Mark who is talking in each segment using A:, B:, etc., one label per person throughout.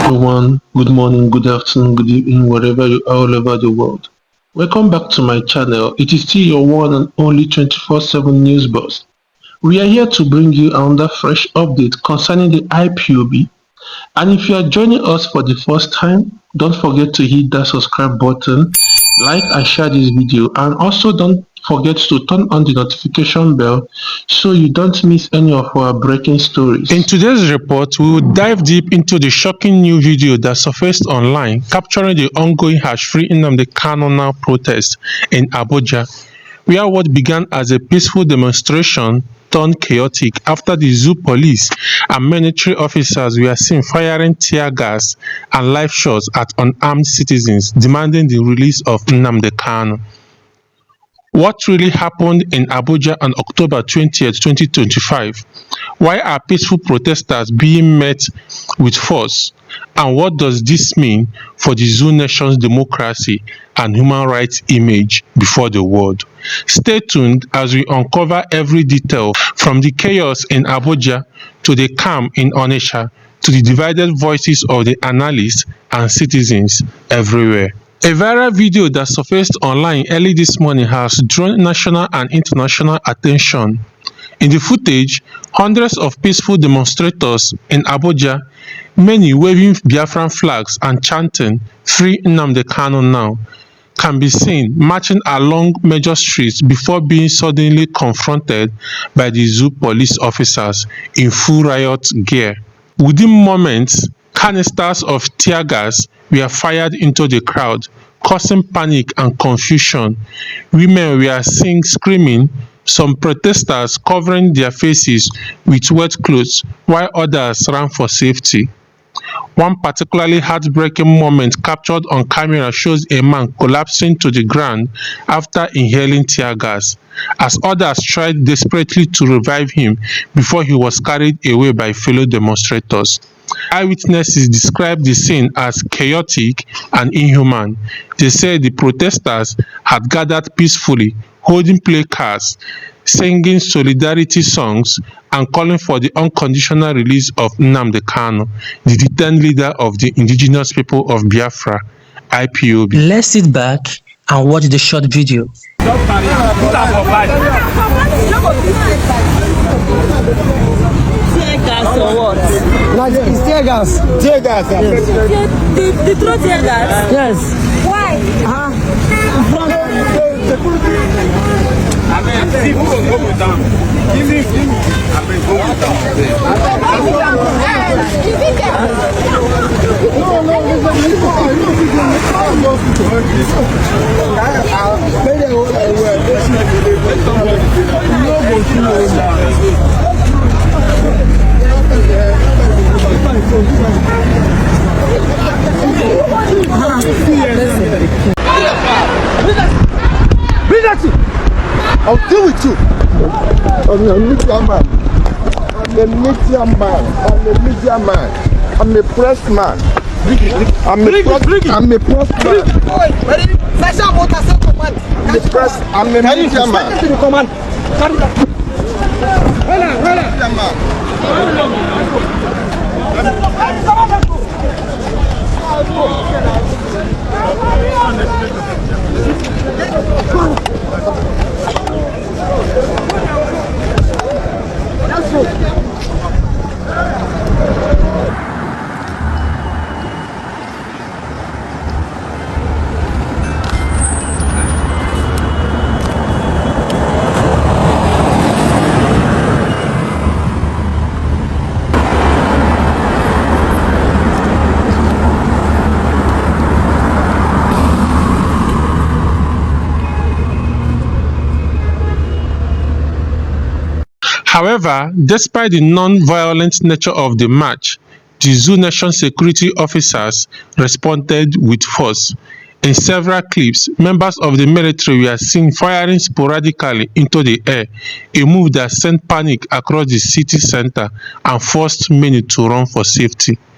A: everyone. Good morning, good afternoon, good evening, wherever you are all over the world. Welcome back to my channel. It is still your one and only 24/7 news boss. We are here to bring you another fresh update concerning the IPOB. And if you are joining us for the first time, don't forget to hit that subscribe button, like and share this video, and also don't forget to turn on the notification bell so you don't miss any of our breaking stories. In today's report, we will dive deep into the shocking new video that surfaced online capturing the ongoing hash-free Nnamdi Kanu Now protest in Abuja, where what began as a peaceful demonstration turned chaotic after the zoo police and military officers were seen firing tear gas and live shots at unarmed citizens demanding the release of Nnamdi Kanu. What really happened in Abuja on October 20th, 2025? Why are peaceful protesters being met with force? And what does this mean for the zoo nation's democracy and human rights image before the world? Stay tuned as we uncover every detail, from the chaos in Abuja to the calm in Onitsha to the divided voices of the analysts and citizens everywhere. A viral video that surfaced online early this morning has drawn national and international attention. In the footage, hundreds of peaceful demonstrators in Abuja, many waving Biafran flags and chanting "Free Nnamdi Kanu Now," can be seen marching along major streets before being suddenly confronted by the zoo police officers in full riot gear. Within moments, canisters of tear gas were fired into the crowd, causing panic and confusion. Women were seen screaming, some protesters covering their faces with wet clothes, while others ran for safety. One particularly heartbreaking moment captured on camera shows a man collapsing to the ground after inhaling tear gas, as others tried desperately to revive him before he was carried away by fellow demonstrators. Eyewitnesses described the scene as chaotic and inhuman. They said the protesters had gathered peacefully, holding placards, singing solidarity songs, and calling for the unconditional release of Nnamdi Kanu, the detained leader of the indigenous people of Biafra, IPOB.
B: Let's sit back and watch the short video.
C: Tear gas or what?
D: It's tear gas.
E: Tear gas.
D: Yes.
C: They throw tear gas?
D: Yes.
C: Why?
E: I mean, people will go down. Give me. I mean, go down. I'll deal with you. I'm a media man. I'm a media man. I'm a media man. I'm a press man. I'm a press man. I'm a media man.
A: However, despite the non-violent nature of the march, the zoo nation security officers responded with force. In several clips, members of the military were seen firing sporadically into the air, a move that sent panic across the city center and forced many to run for safety.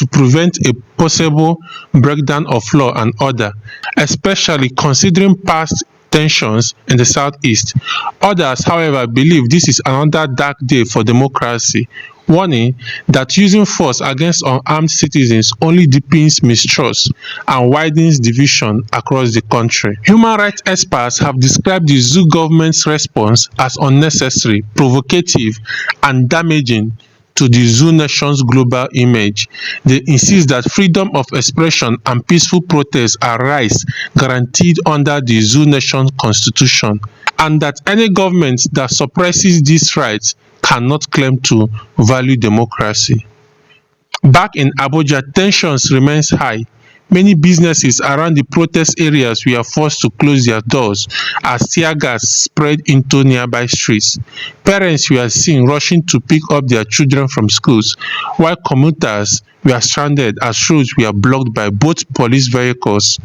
A: to prevent a possible breakdown of law and order, especially considering past tensions in the southeast. Others, however, believe this is another dark day for democracy, warning that using force against unarmed citizens only deepens mistrust and widens division across the country. Human rights experts have described the zoo government's response as unnecessary, provocative, and damaging to the zoo nation's global image. They insist that freedom of expression and peaceful protest are rights guaranteed under the zoo nation's constitution, and that any government that suppresses these rights cannot claim to value democracy. Back in Abuja, tensions remain high. Many businesses around the protest areas were forced to close their doors as tear gas spread into nearby streets. Parents were seen rushing to pick up their children from schools, while commuters were stranded as roads were blocked by both police vehicles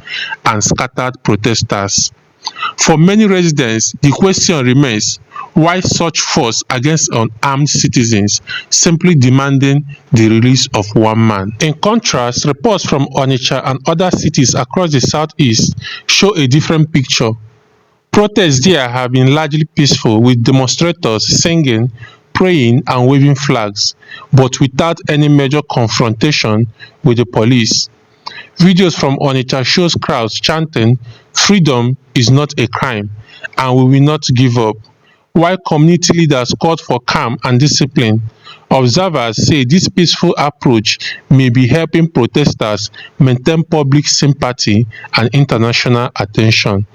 A: and scattered protesters. For many residents, the question remains: why such force against unarmed citizens, simply demanding the release of one man? In contrast, reports from Onitsha and other cities across the southeast show a different picture. Protests there have been largely peaceful, with demonstrators singing, praying and waving flags, but without any major confrontation with the police. Videos from Onitsha shows crowds chanting, "Freedom is not a crime, and we will not give up," while community leaders called for calm and discipline. Observers say this peaceful approach may be helping protesters maintain public sympathy and international attention.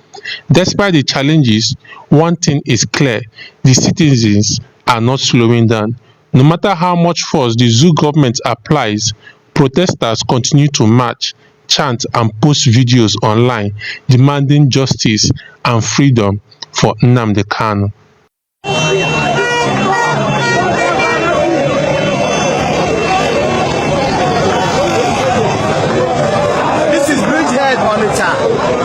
A: Despite the challenges, one thing is clear: the citizens are not slowing down. No matter how much force the zoo government applies, protesters continue to march, chant and post videos online demanding justice and freedom for Nnamdi Kanu.
F: This is Bridgehead Onitsha.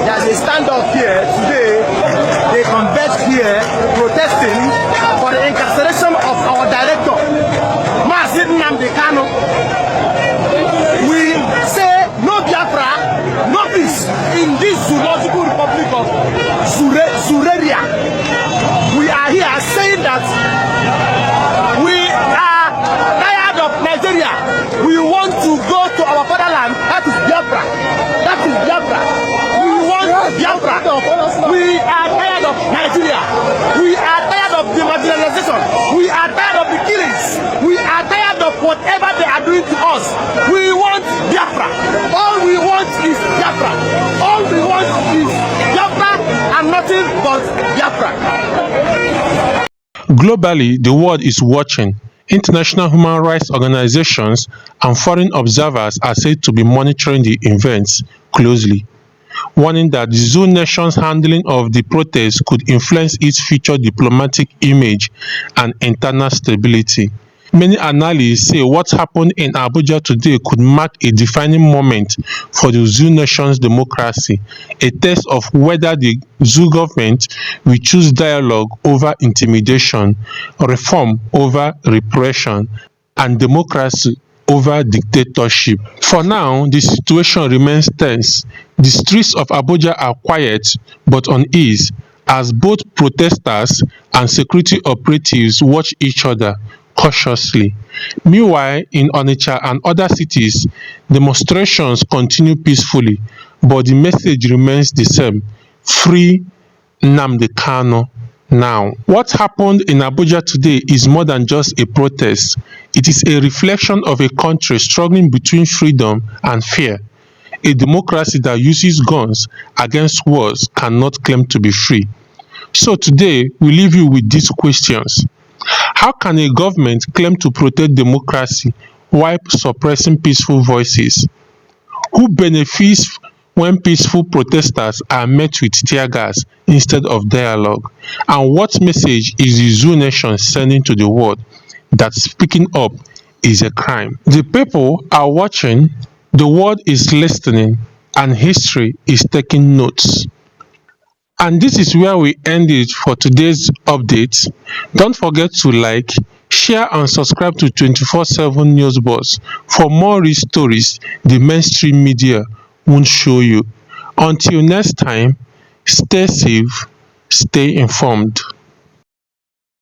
F: There's a stand-up here today. They converged here protesting for the incarceration of our director, Mazi Nnamdi Kanu. We say no Biafra, no peace in this zoological republic of Sureria. We are here saying that we are tired of Nigeria. We want to go to our fatherland. That is Biafra. That is Biafra. We want Biafra. We are tired of Nigeria. We are tired of the marginalization. We are tired of the killings. We are tired of whatever they are doing to us. We want Biafra. All we want is Biafra. All we want is Biafra and nothing but Biafra.
A: Globally, the world is watching. International human rights organizations and foreign observers are said to be monitoring the events closely, warning that the zoo nation's handling of the protests could influence its future diplomatic image and internal stability. Many analysts say what happened in Abuja today could mark a defining moment for the zoo nation's democracy, a test of whether the zoo government will choose dialogue over intimidation, reform over repression, and democracy over dictatorship. For now, the situation remains tense. The streets of Abuja are quiet but uneasy as both protesters and security operatives watch each other cautiously. Meanwhile, in Onitsha and other cities, demonstrations continue peacefully, but the message remains the same: free Nnamdi Kanu now. What happened in Abuja today is more than just a protest. It is a reflection of a country struggling between freedom and fear. A democracy that uses guns against wars cannot claim to be free. So today, we leave you with these questions. How can a government claim to protect democracy while suppressing peaceful voices? Who benefits when peaceful protesters are met with tear gas instead of dialogue? And what message is the zoo nation sending to the world that speaking up is a crime? The people are watching, the world is listening, and history is taking notes. And this is where we end it for today's update. Don't forget to like, Share and subscribe to 24/7 News Buzz for more real stories the mainstream media won't show you. Until next time, stay safe, stay informed.